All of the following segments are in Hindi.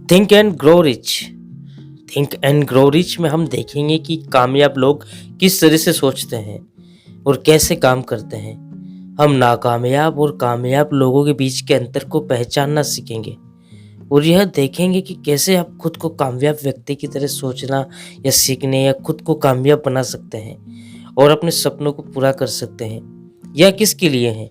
Think and grow rich. Think and grow rich में हम देखेंगे कि कामयाब लोग किस तरह से सोचते हैं और कैसे काम करते हैं। हम नाकामयाब और कामयाब लोगों के बीच के अंतर को पहचानना सीखेंगे और यह देखेंगे कि कैसे आप खुद को कामयाब व्यक्ति की तरह सोचना या सीखने या खुद को कामयाब बना सकते हैं और अपने सपनों को पूरा कर सकते हैं। यह किसके लिए है?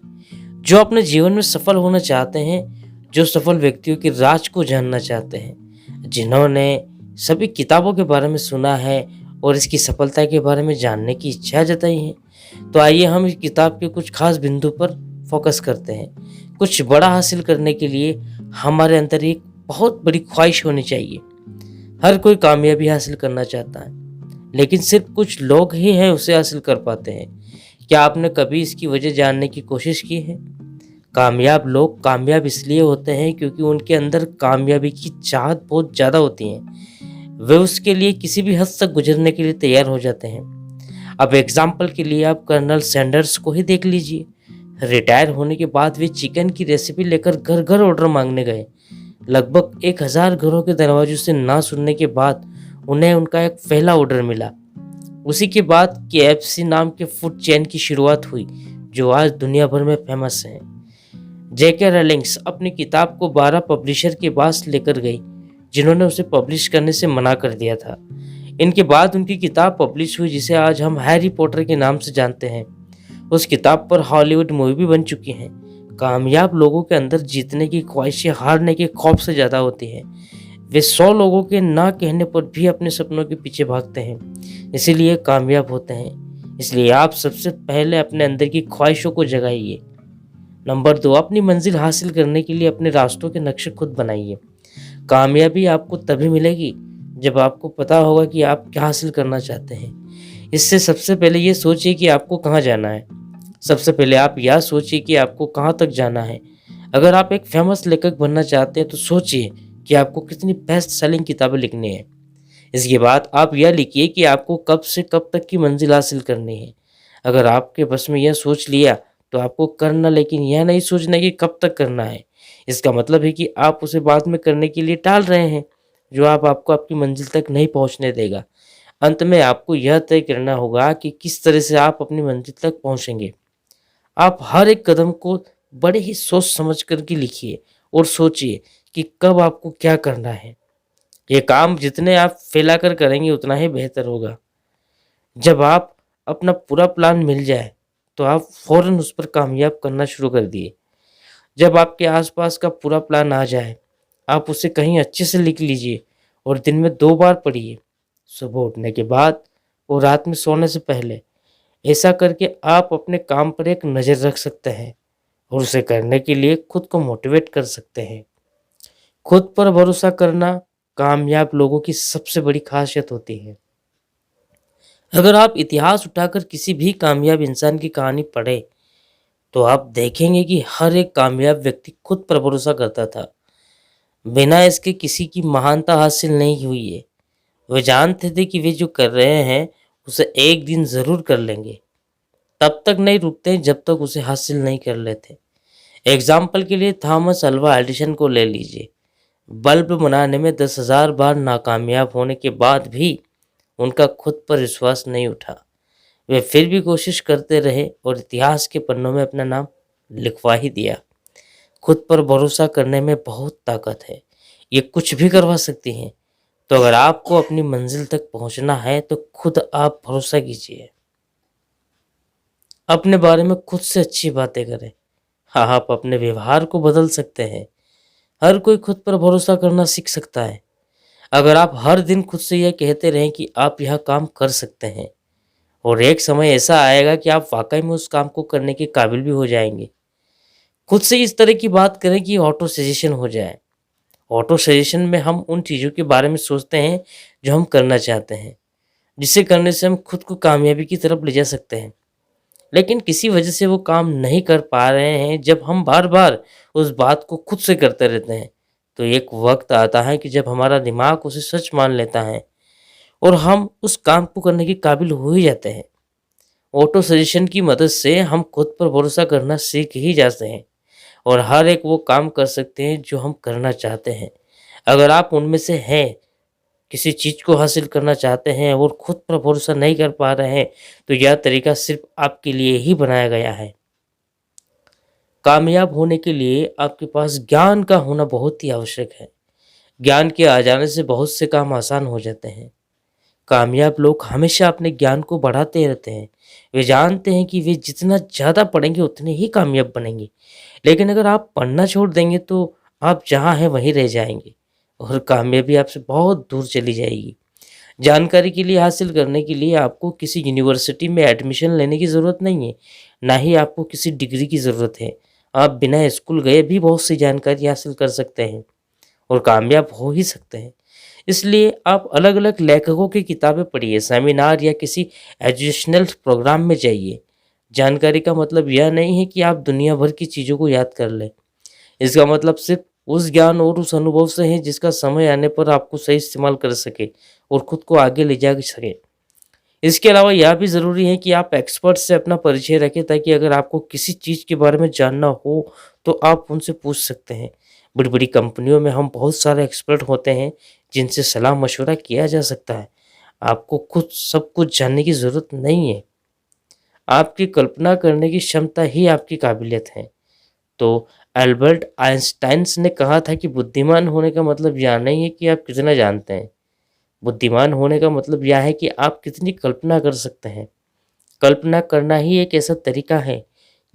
जो अपने जीवन में सफल होना चाहते हैं, जो सफल व्यक्तियों के राज को जानना चाहते हैं, जिन्होंने सभी किताबों के बारे में सुना है और इसकी सफलता के बारे में जानने की इच्छा जताई है। तो आइए हम इस किताब के कुछ खास बिंदु पर फोकस करते हैं। कुछ बड़ा हासिल करने के लिए हमारे अंदर एक बहुत बड़ी ख्वाहिश होनी चाहिए। हर कोई कामयाबी हासिल करना चाहता है, लेकिन सिर्फ कुछ लोग ही हैं उसे हासिल कर पाते हैं। क्या आपने कभी इसकी वजह जानने की कोशिश की है? कामयाब लोग कामयाब इसलिए होते हैं क्योंकि उनके अंदर कामयाबी की चाहत बहुत ज़्यादा होती है। वे उसके लिए किसी भी हद तक गुजरने के लिए तैयार हो जाते हैं। अब एग्जाम्पल के लिए आप कर्नल सैंडर्स को ही देख लीजिए। रिटायर होने के बाद वे चिकन की रेसिपी लेकर घर घर ऑर्डर मांगने गए। लगभग 1000 घरों के दरवाजों से ना सुनने के बाद उन्हें उनका एक पहला ऑर्डर मिला। उसी के बाद KFC नाम के फूड चेन की शुरुआत हुई, जो आज दुनिया भर में फेमस है। जेके रेलिंग्स अपनी किताब को 12 पब्लिशर के पास लेकर गई, जिन्होंने उसे पब्लिश करने से मना कर दिया था। इनके बाद उनकी किताब पब्लिश हुई, जिसे आज हम हैरी पॉटर के नाम से जानते हैं। उस किताब पर हॉलीवुड मूवी भी बन चुकी हैं। कामयाब लोगों के अंदर जीतने की ख्वाहिशें हारने के खौफ से ज़्यादा होती हैं। वे 100 लोगों के ना कहने पर भी अपने सपनों के पीछे भागते हैं, इसीलिए कामयाब होते हैं। इसलिए आप सबसे पहले अपने अंदर की ख्वाहिशों को जगाइए। नंबर 2, अपनी मंजिल हासिल करने के लिए अपने रास्तों के नक्शे खुद बनाइए। कामयाबी आपको तभी मिलेगी जब आपको पता होगा कि आप क्या हासिल करना चाहते हैं। इससे सबसे पहले ये सोचिए कि आपको कहाँ जाना है। सबसे पहले आप यह सोचिए कि आपको कहाँ तक जाना है। अगर आप एक फेमस लेखक बनना चाहते हैं तो सोचिए कि आपको कितनी बेस्ट सेलिंग किताबें लिखनी है। इसके बाद आप यह लिखिए कि आपको कब से कब तक की मंजिल हासिल करनी है। अगर आपके बस में यह सोच लिया तो आपको करना, लेकिन यह नहीं सोचना कि कब तक करना है। इसका मतलब है कि आप उसे बाद में करने के लिए टाल रहे हैं, जो आपको आपकी मंजिल तक नहीं पहुंचने देगा। अंत में आपको यह तय करना होगा कि किस तरह से आप अपनी मंजिल तक पहुंचेंगे। आप हर एक कदम को बड़े ही सोच समझ कर के लिखिए और सोचिए कि कब आपको क्या करना है। ये काम जितने आप फैला कर करेंगे उतना ही बेहतर होगा। जब आप अपना पूरा प्लान मिल जाए तो आप फौरन उस पर कामयाब करना शुरू कर दिए। जब आपके आसपास का पूरा प्लान आ जाए, आप उसे कहीं अच्छे से लिख लीजिए और दिन में 2 बार पढ़िए, सुबह उठने के बाद और रात में सोने से पहले। ऐसा करके आप अपने काम पर एक नज़र रख सकते हैं और उसे करने के लिए खुद को मोटिवेट कर सकते हैं। खुद पर भरोसा करना कामयाब लोगों की सबसे बड़ी खासियत होती है। अगर आप इतिहास उठाकर किसी भी कामयाब इंसान की कहानी पढ़ें, तो आप देखेंगे कि हर एक कामयाब व्यक्ति खुद पर भरोसा करता था। बिना इसके किसी की महानता हासिल नहीं हुई है। वे जानते थे कि वे जो कर रहे हैं उसे एक दिन ज़रूर कर लेंगे। तब तक नहीं रुकते जब तक उसे हासिल नहीं कर लेते। एग्जाम्पल के लिए थॉमस अल्वा एडिसन को ले लीजिए। बल्ब बनाने में 10,000 बार नाकामयाब होने के बाद भी उनका खुद पर विश्वास नहीं उठा। वे फिर भी कोशिश करते रहे और इतिहास के पन्नों में अपना नाम लिखवा ही दिया। खुद पर भरोसा करने में बहुत ताकत है। ये कुछ भी करवा सकती हैं। तो अगर आपको अपनी मंजिल तक पहुंचना है तो खुद आप भरोसा कीजिए। अपने बारे में खुद से अच्छी बातें करें। हाँ, आप अपने व्यवहार को बदल सकते हैं। हर कोई खुद पर भरोसा करना सीख सकता है। अगर आप हर दिन खुद से यह कहते रहें कि आप यह काम कर सकते हैं, और एक समय ऐसा आएगा कि आप वाकई में उस काम को करने के काबिल भी हो जाएंगे। खुद से इस तरह की बात करें कि ऑटो सजेशन हो जाए। ऑटो सजेशन में हम उन चीज़ों के बारे में सोचते हैं जो हम करना चाहते हैं, जिसे करने से हम खुद को कामयाबी की तरफ ले जा सकते हैं। लेकिन किसी वजह से वो काम नहीं कर पा रहे हैं। जब हम बार बार उस बात को खुद से करते रहते हैं, तो एक वक्त आता है कि जब हमारा दिमाग उसे सच मान लेता है और हम उस काम को करने के काबिल हो ही जाते हैं। ऑटो सजेशन की मदद से हम खुद पर भरोसा करना सीख ही जाते हैं और हर एक वो काम कर सकते हैं जो हम करना चाहते हैं। अगर आप उनमें से हैं, किसी चीज़ को हासिल करना चाहते हैं और खुद पर भरोसा नहीं कर पा रहे हैं, तो यह तरीका सिर्फ़ आपके लिए ही बनाया गया है। कामयाब होने के लिए आपके पास ज्ञान का होना बहुत ही आवश्यक है। ज्ञान के आ जाने से बहुत से काम आसान हो जाते हैं। कामयाब लोग हमेशा अपने ज्ञान को बढ़ाते रहते हैं। वे जानते हैं कि वे जितना ज़्यादा पढ़ेंगे उतने ही कामयाब बनेंगे। लेकिन अगर आप पढ़ना छोड़ देंगे तो आप जहाँ हैं वहीं रह जाएँगे और कामयाबी आपसे बहुत दूर चली जाएगी। जानकारी के लिए हासिल करने के लिए आपको किसी यूनिवर्सिटी में एडमिशन लेने की ज़रूरत नहीं है, ना ही आपको किसी डिग्री की ज़रूरत है। आप बिना स्कूल गए भी बहुत सी जानकारी हासिल कर सकते हैं और कामयाब हो ही सकते हैं। इसलिए आप अलग-अलग लेखकों की किताबें पढ़िए, सेमिनार या किसी एजुकेशनल प्रोग्राम में जाइए। जानकारी का मतलब यह नहीं है कि आप दुनिया भर की चीज़ों को याद कर लें। इसका मतलब सिर्फ़ उस ज्ञान और उस अनुभव से है जिसका समय आने पर आपको सही इस्तेमाल कर सके और खुद को आगे ले जा सके। इसके अलावा यह भी ज़रूरी है कि आप एक्सपर्ट से अपना परिचय रखें ताकि अगर आपको किसी चीज़ के बारे में जानना हो, तो आप उनसे पूछ सकते हैं। बड़ी-बड़ी कंपनियों में हम बहुत सारे एक्सपर्ट होते हैं, जिनसे सलाह-मशवरा किया जा सकता है। आपको खुद सब कुछ जानने की ज़रूरत नहीं है। आपकी कल्पना करने की क्षमता ही आपकी काबिलियत है। तो अल्बर्ट आइंस्टाइन्स ने कहा था कि बुद्धिमान होने का मतलब यह नहीं है कि आप कितना जानते हैं। बुद्धिमान होने का मतलब यह है कि आप कितनी कल्पना कर सकते हैं। कल्पना करना ही एक ऐसा तरीका है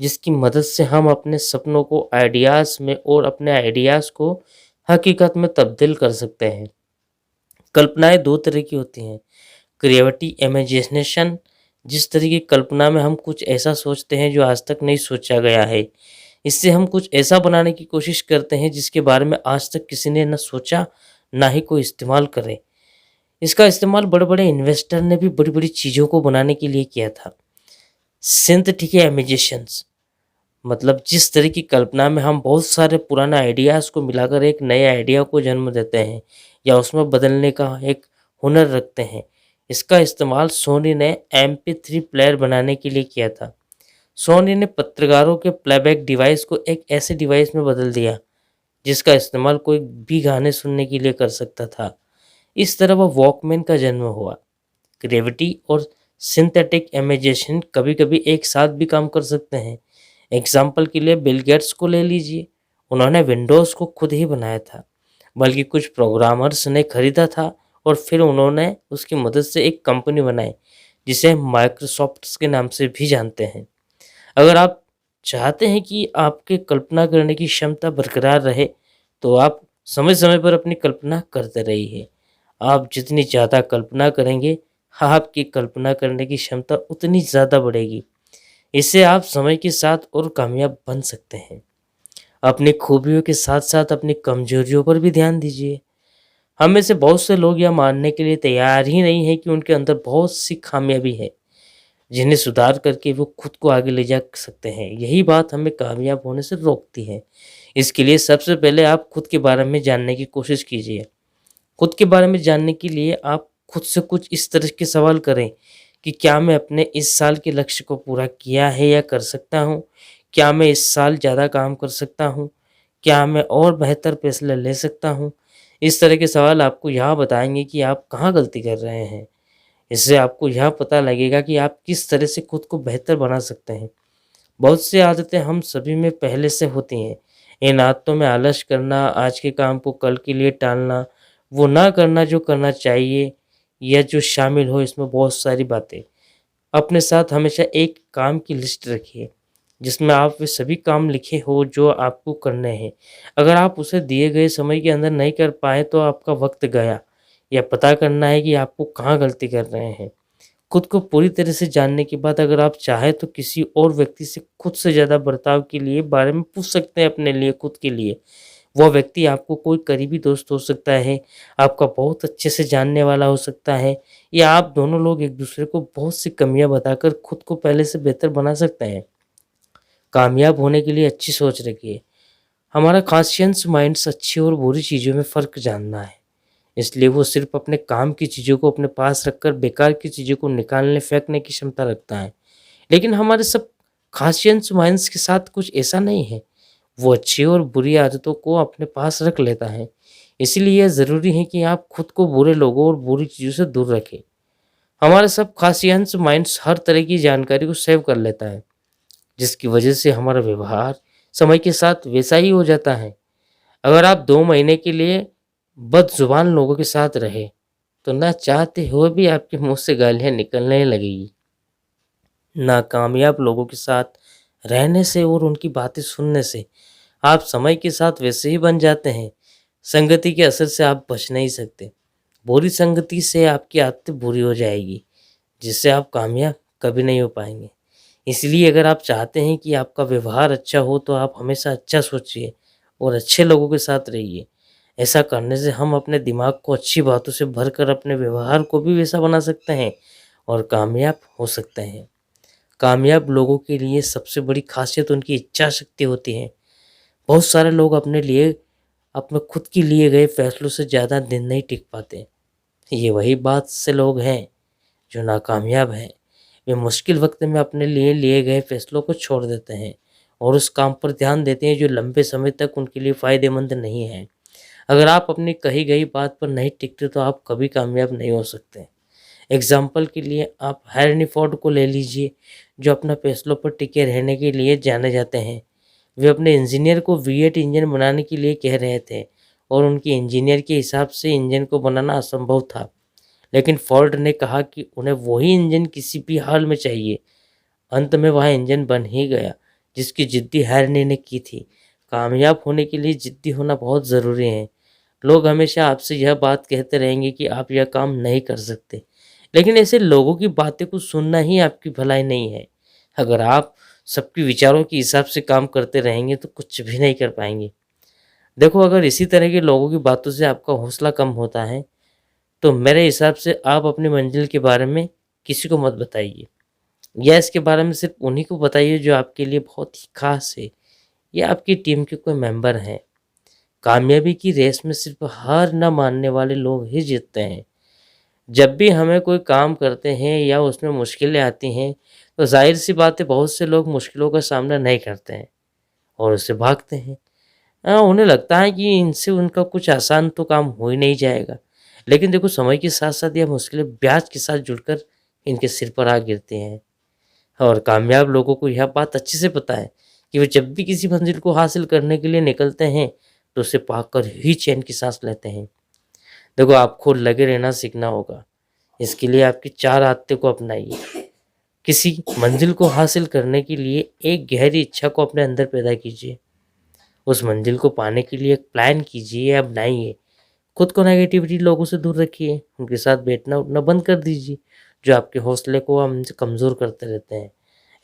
जिसकी मदद से हम अपने सपनों को आइडियाज़ में और अपने आइडियाज़ को हकीकत में तब्दील कर सकते हैं। कल्पनाएँ 2 तरह की होती हैं, क्रिएटिविटी इमेजिनेशन। जिस तरह की कल्पना में हम कुछ ऐसा सोचते हैं जो आज तक नहीं सोचा गया है। इससे हम कुछ ऐसा बनाने की कोशिश करते हैं जिसके बारे में आज तक किसी ने ना सोचा, ना ही कोई इस्तेमाल करे। इसका इस्तेमाल बड़े-बड़े इन्वेस्टर ने भी बड़ी-बड़ी चीज़ों को बनाने के लिए किया था। सिंथेटिक इमेजिनेशंस मतलब जिस तरह की कल्पना में हम बहुत सारे पुराने आइडियाज़ को मिलाकर एक नए आइडिया को जन्म देते हैं या उसमें बदलने का एक हुनर रखते हैं। इसका इस्तेमाल सोनी ने MP3 प्लेयर बनाने के लिए किया था। सोनी ने पत्रकारों के प्लेबैक डिवाइस को एक ऐसे डिवाइस में बदल दिया, जिसका इस्तेमाल कोई भी गाने सुनने के लिए कर सकता था। इस तरह वह वॉकमैन का जन्म हुआ। ग्रेविटी और सिंथेटिक इमेजिनेशन कभी-कभी एक साथ भी काम कर सकते हैं। एग्जाम्पल के लिए बिल गेट्स को ले लीजिए। उन्होंने विंडोज़ को खुद ही बनाया था, बल्कि कुछ प्रोग्रामर्स ने खरीदा था और फिर उन्होंने उसकी मदद से एक कंपनी बनाई, जिसे माइक्रोसॉफ्ट के नाम से भी जानते हैं। अगर आप चाहते हैं कि आपके कल्पना करने की क्षमता बरकरार रहे, तो आप समय-समय पर अपनी कल्पना करते रहिए। आप जितनी ज़्यादा कल्पना करेंगे, आपकी कल्पना करने की क्षमता उतनी ज़्यादा बढ़ेगी। इससे आप समय के साथ और कामयाब बन सकते हैं। अपनी खूबियों के साथ-साथ अपनी कमजोरियों पर भी ध्यान दीजिए। हम में से बहुत से लोग यह मानने के लिए तैयार ही नहीं हैं कि उनके अंदर बहुत सी खामियाबी है, जिन्हें सुधार करके वो खुद को आगे ले जा सकते हैं। यही बात हमें कामयाब होने से रोकती है। इसके लिए सबसे पहले आप खुद के बारे में जानने की कोशिश कीजिए। खुद के बारे में जानने के लिए आप खुद से कुछ इस तरह के सवाल करें कि क्या मैं अपने इस साल के लक्ष्य को पूरा किया है या कर सकता हूँ? क्या मैं इस साल ज़्यादा काम कर सकता हूँ? क्या मैं और बेहतर फैसले ले सकता हूँ? इस तरह के सवाल आपको यह बताएँगे कि आप कहाँ गलती कर रहे हैं। इससे आपको यह पता लगेगा कि आप किस तरह से खुद को बेहतर बना सकते हैं। बहुत सी आदतें हम सभी में पहले से होती हैं। इन आदतों में आलस करना, आज के काम को कल के लिए टालना, वो ना करना जो करना चाहिए या जो शामिल हो इसमें बहुत सारी बातें। अपने साथ हमेशा एक काम की लिस्ट रखिए, जिसमें आप वे सभी काम लिखे हो जो आपको करने हैं। अगर आप उसे दिए गए समय के अंदर नहीं कर पाए तो आपका वक़्त गया। यह पता करना है कि आपको कहाँ गलती कर रहे हैं। खुद को पूरी तरह से जानने के बाद अगर आप चाहें तो किसी और व्यक्ति से खुद से ज़्यादा बर्ताव के लिए बारे में पूछ सकते हैं अपने लिए, खुद के लिए। वह व्यक्ति आपको कोई करीबी दोस्त हो सकता है, आपका बहुत अच्छे से जानने वाला हो सकता है या आप दोनों लोग एक-दूसरे को बहुत सी कमियाँ बताकर खुद को पहले से बेहतर बना सकते हैं। कामयाब होने के लिए अच्छी सोच रखिए। हमारा कॉन्शियस माइंड्स अच्छी और बुरी चीज़ों में फ़र्क जानना है। इसलिए वो सिर्फ़ अपने काम की चीज़ों को अपने पास रखकर बेकार की चीज़ों को निकालने फेंकने की क्षमता रखता है। लेकिन हमारे सब कॉन्शियस माइंड्स के साथ कुछ ऐसा नहीं है। वो अच्छी और बुरी आदतों को अपने पास रख लेता है। इसीलिए यह ज़रूरी है कि आप खुद को बुरे लोगों और बुरी चीज़ों से दूर रखें। हमारे सबकॉन्शियस माइंड्स हर तरह की जानकारी को सेव कर लेता है, जिसकी वजह से हमारा व्यवहार समय के साथ वैसा ही हो जाता है। अगर आप 2 महीने के लिए बदज़ुबान लोगों के साथ रहे, तो ना चाहते हुए भी आपके मुँह से गालियाँ निकलने लगेगी। नाकामयाब लोगों के साथ रहने से और उनकी बातें सुनने से आप समय के साथ वैसे ही बन जाते हैं। संगति के असर से आप बच नहीं सकते। बुरी संगति से आपकी आदतें बुरी हो जाएगी, जिससे आप कामयाब कभी नहीं हो पाएँगे। इसलिए अगर आप चाहते हैं कि आपका व्यवहार अच्छा हो, तो आप हमेशा अच्छा सोचिए और अच्छे लोगों के साथ रहिए। ऐसा करने से हम अपने दिमाग को अच्छी बातों से भरकर अपने व्यवहार को भी वैसा बना सकते हैं और कामयाब हो सकते हैं। कामयाब लोगों के लिए सबसे बड़ी खासियत उनकी इच्छा शक्ति होती है। बहुत सारे लोग अपने खुद के लिए गए फैसलों से ज़्यादा दिन नहीं टिक पाते। ये वही बात से लोग हैं जो नाकामयाब हैं। वे मुश्किल वक्त में अपने लिए लिए गए फैसलों को छोड़ देते हैं और उस काम पर ध्यान देते हैं जो लंबे समय तक उनके लिए फ़ायदेमंद नहीं है। अगर आप अपनी कही गई बात पर नहीं टिकते, तो आप कभी कामयाब नहीं हो सकते। एग्जाम्पल के लिए आप हैरी फोर्ड को ले लीजिए, जो अपना फैसलों पर टिके रहने के लिए जाने जाते हैं। वे अपने इंजीनियर को V8 इंजन बनाने के लिए कह रहे थे और उनके इंजीनियर के हिसाब से इंजन को बनाना असंभव था। लेकिन फोर्ड ने कहा कि उन्हें वही इंजन किसी भी हाल में चाहिए। अंत में वह इंजन बन ही गया, जिसकी जिद्दी हैरनी ने की थी। कामयाब होने के लिए जिद्दी होना बहुत ज़रूरी है। लोग हमेशा आपसे यह बात कहते रहेंगे कि आप यह काम नहीं कर सकते, लेकिन ऐसे लोगों की बातें को सुनना ही आपकी भलाई नहीं है। अगर आप सबके विचारों के हिसाब से काम करते रहेंगे, तो कुछ भी नहीं कर पाएंगे। देखो, अगर इसी तरह के लोगों की बातों से आपका हौसला कम होता है, तो मेरे हिसाब से आप अपनी मंजिल के बारे में किसी को मत बताइए, या इसके बारे में सिर्फ उन्हीं को बताइए जो आपके लिए बहुत ही खास है या आपकी टीम के कोई मेंबर हैं। कामयाबी की रेस में सिर्फ हार न मानने वाले लोग ही जीतते हैं। जब भी हमें कोई काम करते हैं या उसमें मुश्किलें आती हैं, तो जाहिर सी बात है बहुत से लोग मुश्किलों का सामना नहीं करते हैं और उससे भागते हैं। उन्हें लगता है कि इनसे उनका कुछ आसान तो काम हो ही नहीं जाएगा। लेकिन देखो, समय के साथ साथ यह मुश्किलें ब्याज के साथ जुड़कर इनके सिर पर आ गिरती हैं। और कामयाब लोगों को यह बात अच्छे से पता है कि वे जब भी किसी मंजिल को हासिल करने के लिए निकलते हैं, तो उसे पाकर ही चैन की सांस लेते हैं। देखो, आपको लगे रहना सीखना होगा। इसके लिए आपकी 4 आदतें को अपनाइए। किसी मंजिल को हासिल करने के लिए एक गहरी इच्छा को अपने अंदर पैदा कीजिए। उस मंजिल को पाने के लिए एक प्लान कीजिए या बनाइए। खुद को नेगेटिविटी लोगों से दूर रखिए। उनके साथ बैठना उठना बंद कर दीजिए, जो आपके हौसले को हमसे कमज़ोर करते रहते हैं।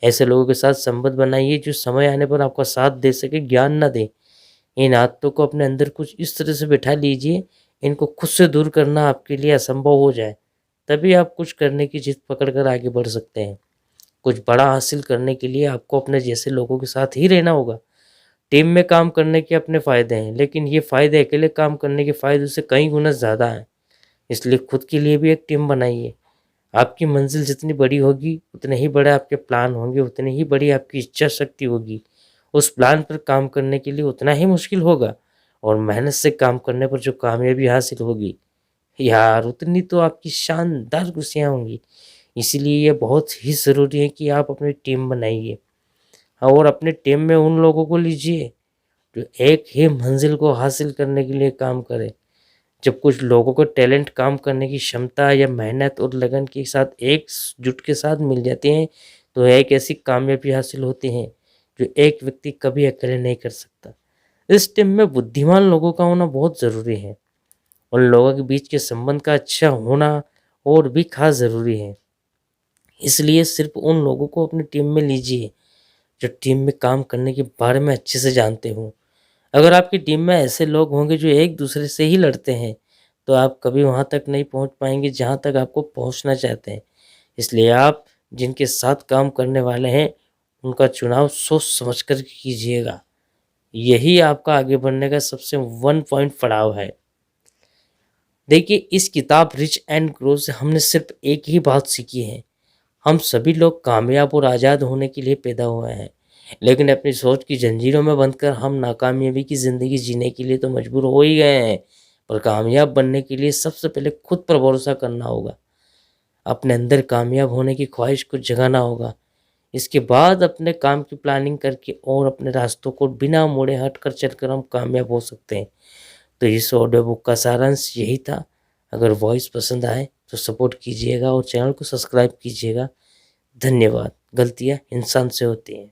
ऐसे लोगों के साथ संबंध बनाइए जो समय आने पर आपका साथ दे सके, ज्ञान ना दे। इन आदतों को अपने अंदर कुछ इस तरह से बैठा लीजिए, इनको खुद से दूर करना आपके लिए असंभव हो जाए। तभी आप कुछ करने की जिद पकड़ कर आगे बढ़ सकते हैं। कुछ बड़ा हासिल करने के लिए आपको अपने जैसे लोगों के साथ ही रहना होगा। टीम में काम करने के अपने फ़ायदे हैं, लेकिन ये फ़ायदे अकेले काम करने के फ़ायदों से कई गुना ज़्यादा हैं। इसलिए खुद के लिए भी एक टीम बनाइए। आपकी मंजिल जितनी बड़ी होगी, उतने ही बड़े आपके प्लान होंगे, उतनी ही बड़ी आपकी इच्छा शक्ति होगी। उस प्लान पर काम करने के लिए उतना ही मुश्किल होगा और मेहनत से काम करने पर जो कामयाबी हासिल होगी, यार उतनी तो आपकी शानदार खुशियाँ होंगी। इसीलिए ये बहुत ही ज़रूरी है कि आप अपनी टीम बनाइए और अपनी टीम में उन लोगों को लीजिए जो एक ही मंजिल को हासिल करने के लिए काम करें। जब कुछ लोगों को टैलेंट, काम करने की क्षमता या मेहनत और लगन के साथ एकजुट के साथ मिल जाती हैं, तो एक ऐसी कामयाबी हासिल होती है जो एक व्यक्ति कभी अकेले नहीं कर सकता। इस टीम में बुद्धिमान लोगों का होना बहुत ज़रूरी है। उन लोगों के बीच के संबंध का अच्छा होना और भी खास ज़रूरी है। इसलिए सिर्फ उन लोगों को अपनी टीम में लीजिए जो टीम में काम करने के बारे में अच्छे से जानते हो। अगर आपकी टीम में ऐसे लोग होंगे जो एक दूसरे से ही लड़ते हैं, तो आप कभी वहाँ तक नहीं पहुँच पाएंगे जहाँ तक आपको पहुँचना चाहते हैं। इसलिए आप जिनके साथ काम करने वाले हैं, उनका चुनाव सोच समझ कर कीजिएगा। यही आपका आगे बढ़ने का सबसे 1 पॉइंट पड़ाव है। देखिए, इस किताब रिच एंड ग्रो से हमने सिर्फ एक ही बात सीखी है। हम सभी लोग कामयाब और आज़ाद होने के लिए पैदा हुए हैं, लेकिन अपनी सोच की जंजीरों में बंधकर हम नाकामयाबी की ज़िंदगी जीने के लिए तो मजबूर हो ही गए हैं। पर कामयाब बनने के लिए सबसे पहले खुद पर भरोसा करना होगा। अपने अंदर कामयाब होने की ख्वाहिश को जगाना होगा। इसके बाद अपने काम की प्लानिंग करके और अपने रास्तों को बिना मोड़े हटकर चलकर हम कामयाब हो सकते हैं। तो इस ऑडियो बुक का सारांश यही था। अगर वॉइस पसंद आए तो सपोर्ट कीजिएगा और चैनल को सब्सक्राइब कीजिएगा। धन्यवाद। गलतियाँ इंसान से होती हैं।